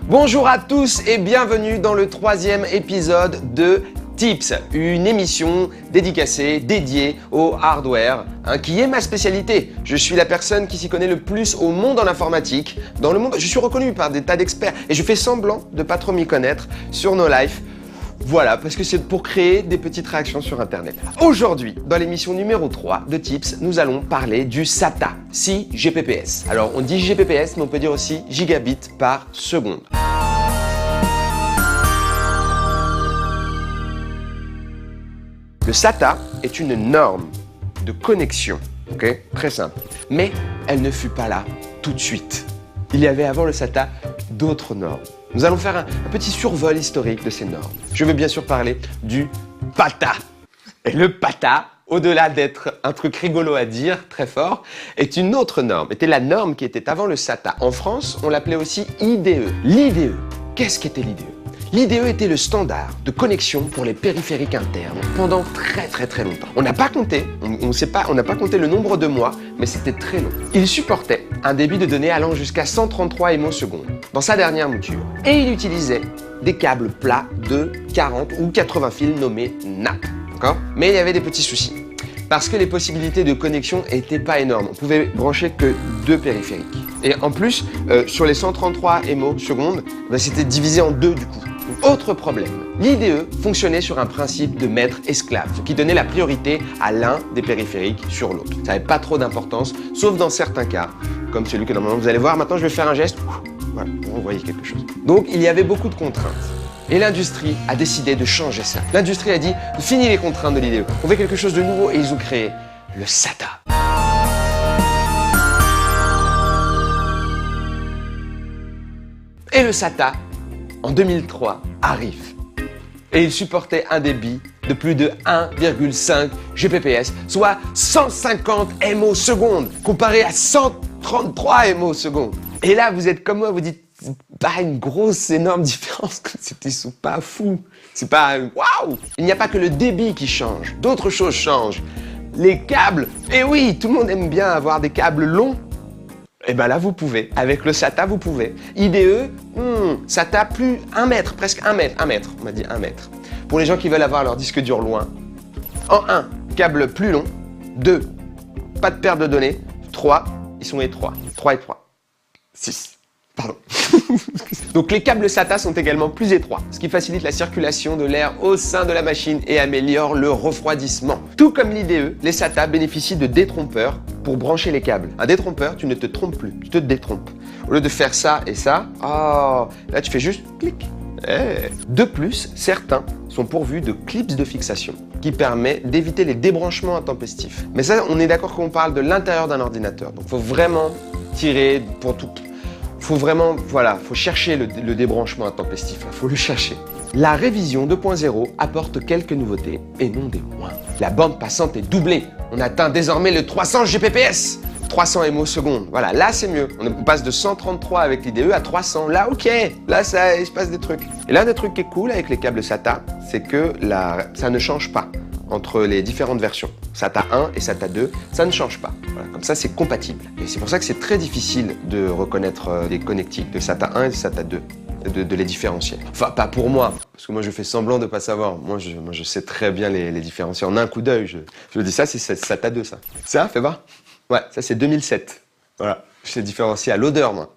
Bonjour à tous et bienvenue dans le 3e épisode de Tips, une émission dédiée au hardware, qui est ma spécialité. Je suis la personne qui s'y connaît le plus au monde en informatique. Dans le monde, je suis reconnu par des tas d'experts et je fais semblant de pas trop m'y connaître sur No Life. Voilà, parce que c'est pour créer des petites réactions sur Internet. Aujourd'hui, dans l'émission numéro 3 de Tips, nous allons parler du SATA, 6 Gbps. Alors, on dit Gbps, mais on peut dire aussi gigabits par seconde. Le SATA est une norme de connexion, ok? Très simple. Mais elle ne fut pas là tout de suite. Il y avait avant le SATA d'autres normes. Nous allons faire un petit survol historique de ces normes. Je veux bien sûr parler du PATA. Et le PATA, au-delà d'être un truc rigolo à dire, très fort, est une autre norme. Était la norme qui était avant le SATA. En France, on l'appelait aussi IDE. L'IDE, qu'est-ce qu'était l'IDE? L'IDE était le standard de connexion pour les périphériques internes pendant très longtemps. On n'a pas compté, on n'a pas compté le nombre de mois, mais c'était très long. Il supportait un débit de données allant jusqu'à 133 émo-secondes dans sa dernière mouture. Et il utilisait des câbles plats de 40 ou 80 fils nommés NAP. D'accord ? Mais il y avait des petits soucis. Parce que les possibilités de connexion n'étaient pas énormes. On pouvait brancher que 2 périphériques. Et en plus, sur les 133 émo-secondes, c'était divisé en 2 du coup. Autre problème, l'IDE fonctionnait sur un principe de maître-esclave, ce qui donnait la priorité à l'un des périphériques sur l'autre. Ça n'avait pas trop d'importance, sauf dans certains cas, comme celui que normalement vous allez voir. Maintenant, je vais faire un geste. Voilà, vous voyez quelque chose. Donc, il y avait beaucoup de contraintes. Et l'industrie a décidé de changer ça. L'industrie a dit, fini les contraintes de l'IDE. On fait quelque chose de nouveau et ils ont créé le SATA. Et le SATA, en 2003, arrive. Et il supportait un débit de plus de 1,5 Gbps, soit 150 émo-secondes, comparé à 133 émo-secondes. Et là, vous êtes comme moi, vous dites, pas une grosse, énorme différence, ils sont pas fous. C'est pas waouh. Il n'y a pas que le débit qui change, d'autres choses changent. Les câbles, et oui, tout le monde aime bien avoir des câbles longs. Et bien là, vous pouvez. Avec le SATA, vous pouvez. IDE, SATA plus 1 mètre, presque 1 mètre. On m'a dit 1 mètre. Pour les gens qui veulent avoir leur disque dur loin. En 1, câble plus long. 2, pas de perte de données. 3, ils sont étroits. 3 étroits. 6. Pardon. Donc les câbles SATA sont également plus étroits, ce qui facilite la circulation de l'air au sein de la machine et améliore le refroidissement. Tout comme l'IDE, les SATA bénéficient de détrompeurs pour brancher les câbles. Un détrompeur, tu ne te trompes plus, tu te détrompes. Au lieu de faire ça et ça, là tu fais juste clic. De plus, certains sont pourvus de clips de fixation qui permet d'éviter les débranchements intempestifs. Mais ça, on est d'accord qu'on parle de l'intérieur d'un ordinateur. Donc il faut vraiment tirer pour tout. Faut vraiment, faut chercher le débranchement intempestif, faut le chercher. La révision 2.0 apporte quelques nouveautés et non des moindres. La bande passante est doublée. On atteint désormais le 300 Gbps, 300 émo-secondes. Voilà, là c'est mieux. On passe de 133 avec l'IDE à 300. Là, ok, là il se passe des trucs. Et l'un des trucs qui est cool avec les câbles SATA, c'est que ça ne change pas entre les différentes versions. SATA 1 et SATA 2, ça ne change pas. Voilà, comme ça, c'est compatible. Et c'est pour ça que c'est très difficile de reconnaître les connectiques de SATA 1 et de SATA 2, de les différencier. Enfin, pas pour moi, parce que moi, je fais semblant de ne pas savoir. Moi, je sais très bien les différencier en un coup d'œil. Je dis ça, c'est SATA 2, ça. Ça, fais voir. Ouais, ça, c'est 2007. Voilà, je sais différencier à l'odeur, moi.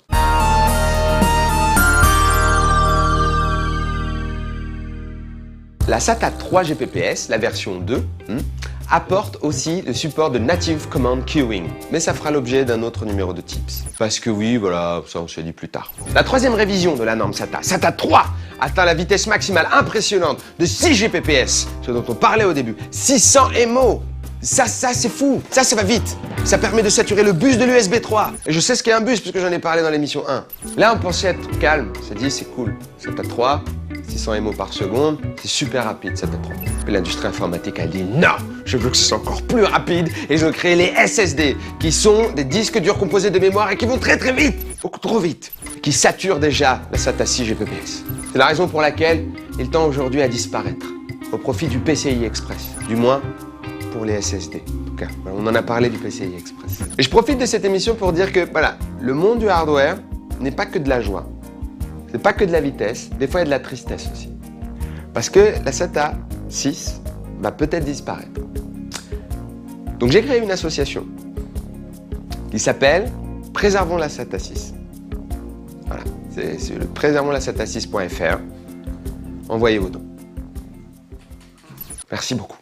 La SATA 3 Gbps, la version 2, apporte aussi le support de Native Command Queuing. Mais ça fera l'objet d'un autre numéro de Tips. Parce que oui, voilà, ça on se dit plus tard. La 3e révision de la norme SATA, SATA 3, atteint la vitesse maximale impressionnante de 6 Gbps, ce dont on parlait au début. 600 émo. Ça c'est fou. Ça va vite. Ça permet de saturer le bus de l'USB 3. Et je sais ce qu'est un bus, puisque j'en ai parlé dans l'émission 1. Là, on pensait être calme. On s'est dit, c'est cool. SATA 3, 600 émo par seconde, c'est super rapide, SATA 3. Mais l'industrie informatique a dit non, je veux que ce soit encore plus rapide et ils ont créé les SSD, qui sont des disques durs composés de mémoire et qui vont très vite, beaucoup trop vite, qui saturent déjà la SATA 6 Gbps. C'est la raison pour laquelle il tend aujourd'hui à disparaître, au profit du PCI Express, du moins pour les SSD. En tout cas, on en a parlé du PCI Express. Et je profite de cette émission pour dire que voilà, le monde du hardware n'est pas que de la joie. C'est pas que de la vitesse, des fois il y a de la tristesse aussi. Parce que la SATA 6 va peut-être disparaître. Donc j'ai créé une association qui s'appelle Préservons la SATA 6. Voilà, c'est le préservonslasata6.fr. Envoyez vos dons. Merci beaucoup.